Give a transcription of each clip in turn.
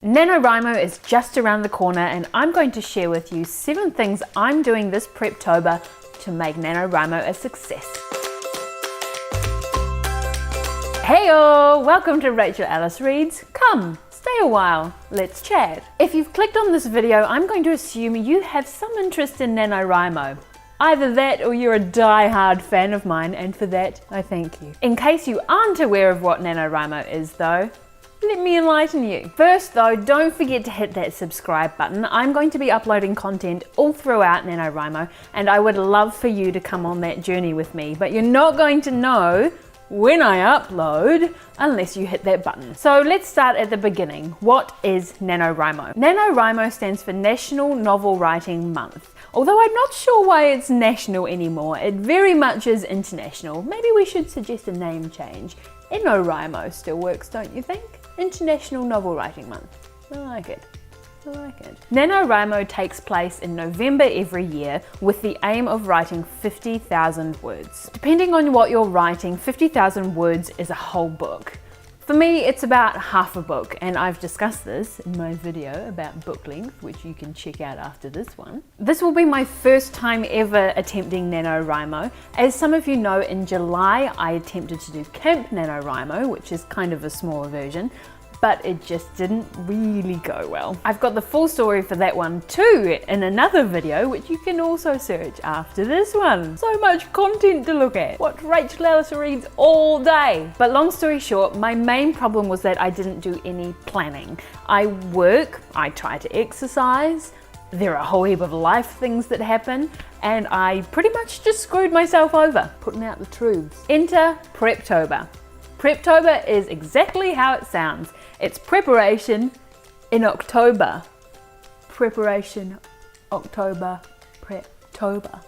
NaNoWriMo is just around the corner and I'm going to share with you 7 things I'm doing this Preptober to make NaNoWriMo a success. Heyo! Welcome to Rachel Alice Reads. Come, stay a while, let's chat. If you've clicked on this video, I'm going to assume you have some interest in NaNoWriMo. Either that or you're a die-hard fan of mine, and for that, I thank you. In case you aren't aware of what NaNoWriMo is though, let me enlighten you. First though, don't forget to hit that subscribe button. I'm going to be uploading content all throughout NaNoWriMo, and I would love for you to come on that journey with me, but you're not going to know when I upload unless you hit that button. So let's start at the beginning. What is NaNoWriMo? NaNoWriMo stands for National Novel Writing Month. Although I'm not sure why it's national anymore, it very much is international. Maybe we should suggest a name change. NaNoWriMo still works, don't you think? International Novel Writing Month. I like it. I like it. NaNoWriMo takes place in November every year with the aim of writing 50,000 words. Depending on what you're writing, 50,000 words is a whole book. For me, it's about half a book, and I've discussed this in my video about book length, which you can check out after this one. This will be my first time ever attempting NaNoWriMo. As some of you know, in July, I attempted to do Camp NaNoWriMo, which is kind of a smaller version, but it just didn't really go well. I've got the full story for that one too in another video, which you can also search after this one. So much content to look at. Watch Rachel Alice Reads all day. But long story short, my main problem was that I didn't do any planning. I work, I try to exercise, there are a whole heap of life things that happen, and I pretty much just screwed myself over, putting out the truths. Enter Preptober. Preptober is exactly how it sounds. It's preparation in October. Preparation, October, Preptober.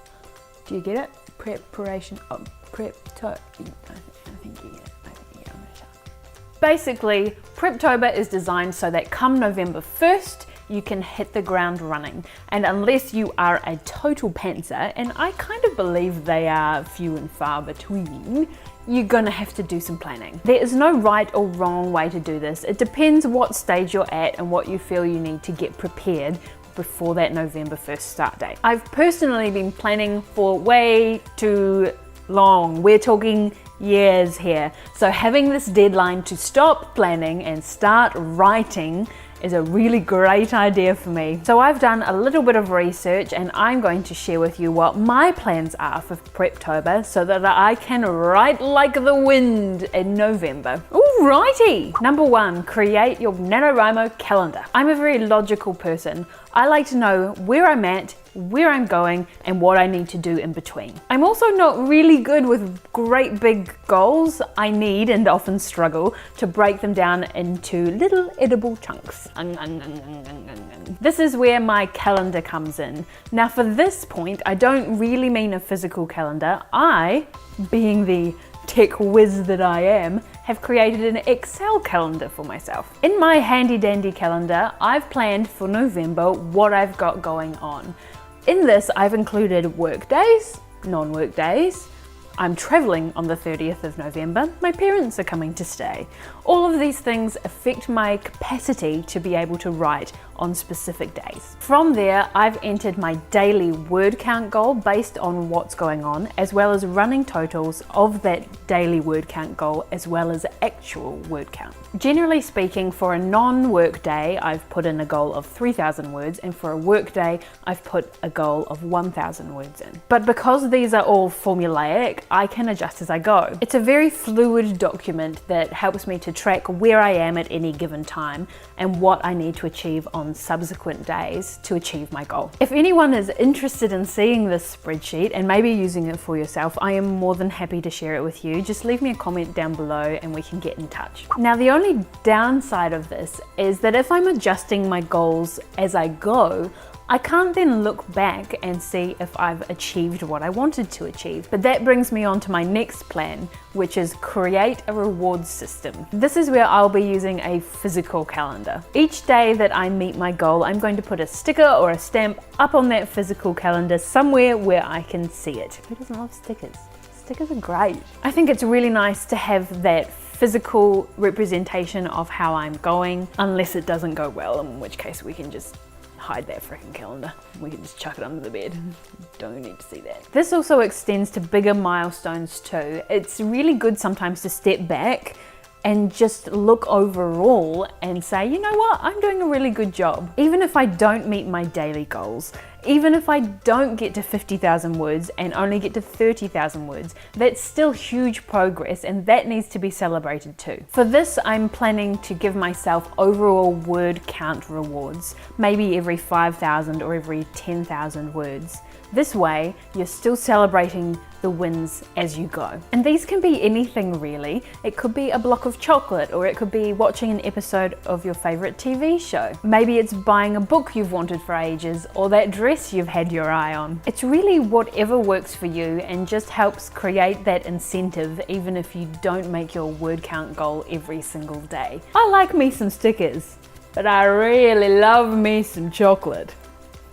Do you get it? Preparation of Preptober. I think you get it. I'm gonna shut up. Basically, Preptober is designed so that come November 1st, you can hit the ground running. And unless you are a total pantser, and I kind of believe they are few and far between, you're gonna have to do some planning. There is no right or wrong way to do this. It depends what stage you're at and what you feel you need to get prepared before that November 1st start date. I've personally been planning for way too long. We're talking years here. So having this deadline to stop planning and start writing is a really great idea for me. So I've done a little bit of research and I'm going to share with you what my plans are for Preptober so that I can write like the wind in November. Alrighty! Number 1, create your NaNoWriMo calendar. I'm a very logical person. I like to know where I'm at, where I'm going, and what I need to do in between. I'm also not really good with great big goals. I need, and often struggle, to break them down into little edible chunks. This is where my calendar comes in. Now for this point, I don't really mean a physical calendar. I, being the tech whiz that I am, have created an Excel calendar for myself. In my handy dandy calendar, I've planned for November what I've got going on. In this, I've included work days, non-work days. I'm traveling on the 30th of November. My parents are coming to stay. All of these things affect my capacity to be able to write on specific days. From there, I've entered my daily word count goal based on what's going on, as well as running totals of that daily word count goal, as well as actual word count. Generally speaking, for a non-work day, I've put in a goal of 3,000 words, and for a work day, I've put a goal of 1,000 words in. But because these are all formulaic, I can adjust as I go. It's a very fluid document that helps me to track where I am at any given time and what I need to achieve on subsequent days to achieve my goal. If anyone is interested in seeing this spreadsheet and maybe using it for yourself, I am more than happy to share it with you. Just leave me a comment down below and we can get in touch. Now the only downside of this is that if I'm adjusting my goals as I go, I can't then look back and see if I've achieved what I wanted to achieve. But that brings me on to my next plan, which is create a rewards system. This is where I'll be using a physical calendar. Each day that I meet my goal, I'm going to put a sticker or a stamp up on that physical calendar somewhere where I can see it. Who doesn't love stickers? Stickers are great. I think it's really nice to have that physical representation of how I'm going, unless it doesn't go well, in which case we can just hide that freaking calendar. We can just chuck it under the bed. Don't need to see that. This also extends to bigger milestones too. It's really good sometimes to step back and just look overall and say, you know what, I'm doing a really good job. Even if I don't meet my daily goals, even if I don't get to 50,000 words and only get to 30,000 words, that's still huge progress, and that needs to be celebrated too. For this, I'm planning to give myself overall word count rewards, maybe every 5,000 or every 10,000 words. This way, you're still celebrating the wins as you go. And these can be anything really. It could be a block of chocolate, or it could be watching an episode of your favorite TV show. Maybe it's buying a book you've wanted for ages, or that dress you've had your eye on. It's really whatever works for you and just helps create that incentive even if you don't make your word count goal every single day. I like me some stickers, but I really love me some chocolate.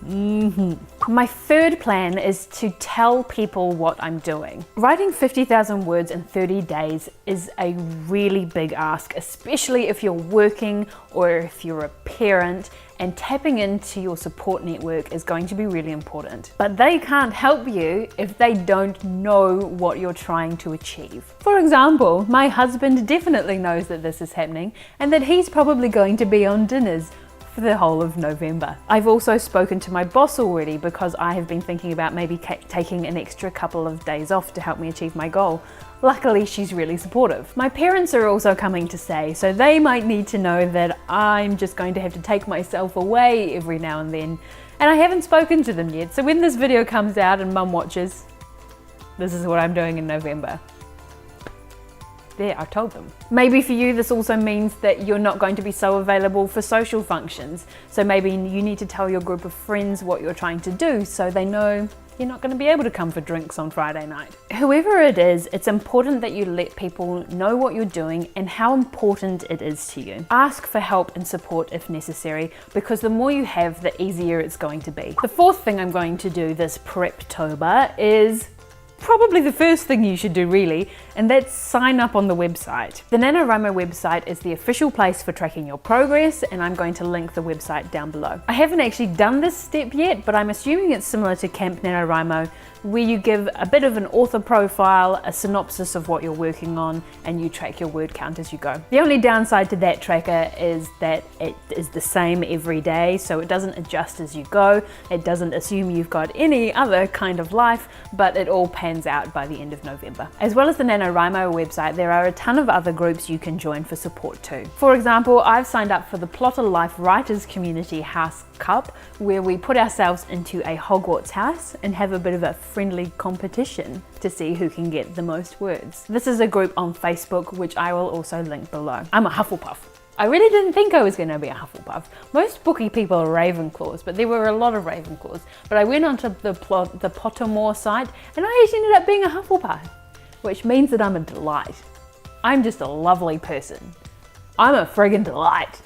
My third plan is to tell people what I'm doing. Writing 50,000 words in 30 days is a really big ask, especially if you're working or if you're a parent, and tapping into your support network is going to be really important. But they can't help you if they don't know what you're trying to achieve. For example, my husband definitely knows that this is happening and that he's probably going to be on dinners for the whole of November. I've also spoken to my boss already because I have been thinking about maybe taking an extra couple of days off to help me achieve my goal. Luckily, she's really supportive. My parents are also coming to stay, so they might need to know that I'm just going to have to take myself away every now and then. And I haven't spoken to them yet, so when this video comes out and Mum watches, this is what I'm doing in November. There, I told them. Maybe for you, this also means that you're not going to be so available for social functions. So maybe you need to tell your group of friends what you're trying to do so they know you're not going to be able to come for drinks on Friday night. Whoever it is, it's important that you let people know what you're doing and how important it is to you. Ask for help and support if necessary, because the more you have, the easier it's going to be. The fourth thing I'm going to do this Preptober is probably the first thing you should do really, and that's sign up on the website. The NaNoWriMo website is the official place for tracking your progress, and I'm going to link the website down below. I haven't actually done this step yet, but I'm assuming it's similar to Camp NaNoWriMo, where you give a bit of an author profile, a synopsis of what you're working on, and you track your word count as you go. The only downside to that tracker is that it is the same every day, so it doesn't adjust as you go. It doesn't assume you've got any other kind of life, but it all pans out by the end of November. As well as the NaNoWriMo website, there are a ton of other groups you can join for support too. For example, I've signed up for the Plotter Life Writers Community House Cup, where we put ourselves into a Hogwarts house and have a bit of a friendly competition to see who can get the most words. This is a group on Facebook, which I will also link below. I'm a Hufflepuff. I really didn't think I was going to be a Hufflepuff. Most booky people are Ravenclaws, but there were a lot of Ravenclaws. But I went onto the Pottermore site and I actually ended up being a Hufflepuff, which means that I'm a delight. I'm just a lovely person. I'm a friggin' delight.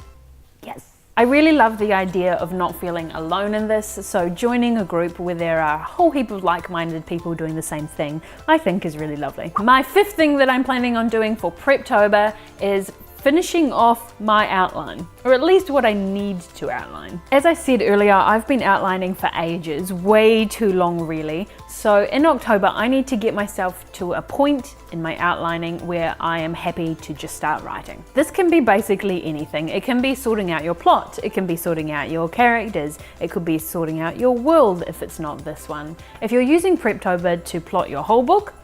Yes. I really love the idea of not feeling alone in this, so joining a group where there are a whole heap of like-minded people doing the same thing, I think is really lovely. My fifth thing that I'm planning on doing for Preptober is finishing off my outline, or at least what I need to outline. As I said earlier, I've been outlining for ages, way too long really. So in October, I need to get myself to a point in my outlining where I am happy to just start writing. This can be basically anything. It can be sorting out your plot, it can be sorting out your characters, it could be sorting out your world if it's not this one. If you're using Preptober to plot your whole book,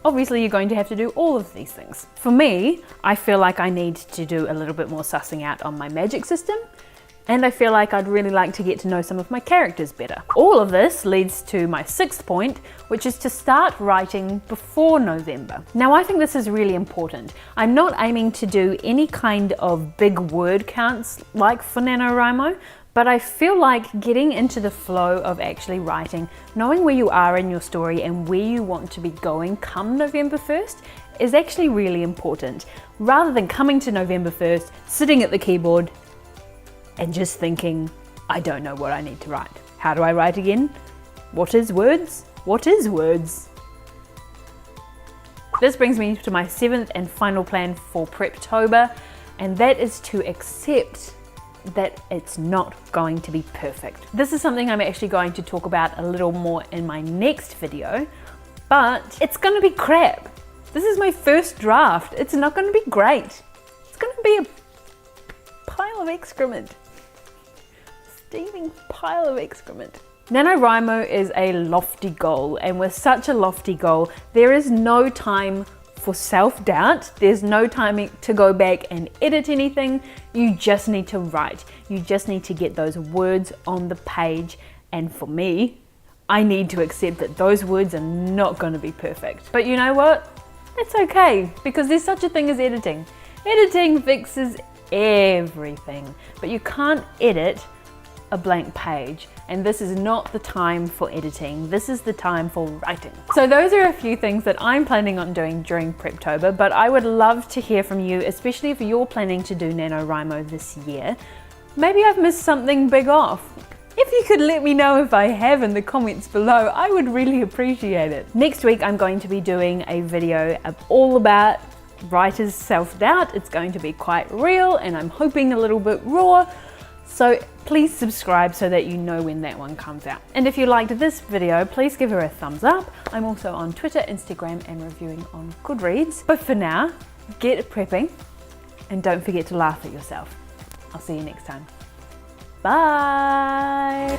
obviously you're going to have to do all of these things. For me, I feel like I need to do a little bit more sussing out on my magic system, and I feel like I'd really like to get to know some of my characters better. All of this leads to my sixth point, which is to start writing before November. Now, I think this is really important. I'm not aiming to do any kind of big word counts like for NaNoWriMo, but I feel like getting into the flow of actually writing, knowing where you are in your story and where you want to be going come November 1st is actually really important, rather than coming to November 1st, sitting at the keyboard and just thinking, I don't know what I need to write. How do I write again? What is words? What is words? This brings me to my 7th and final plan for Preptober, and that is to accept that it's not going to be perfect. This is something I'm actually going to talk about a little more in my next video, but it's gonna be crap. This is my first draft. It's not gonna be great. It's gonna be a pile of excrement. Steaming pile of excrement. NaNoWriMo is a lofty goal, and with such a lofty goal, there is no time for self-doubt. There's no time to go back and edit anything. You just need to write. You just need to get those words on the page. And for me, I need to accept that those words are not going to be perfect. But you know what? It's okay, because there's such a thing as editing. Editing fixes everything, but you can't edit a blank page, and this is not the time for editing. This is the time for writing. So those are a few things that I'm planning on doing during Preptober, but I would love to hear from you, especially if you're planning to do NaNoWriMo this year. Maybe I've missed something big off. If you could let me know if I have in the comments below, I would really appreciate it. Next week, I'm going to be doing a video all about writer's self-doubt. It's going to be quite real, and I'm hoping a little bit raw. So please subscribe so that you know when that one comes out. And if you liked this video, please give her a thumbs up. I'm also on Twitter, Instagram, and reviewing on GOODREADS. But for now, get prepping and don't forget to laugh at yourself. I'll see you next time. Bye.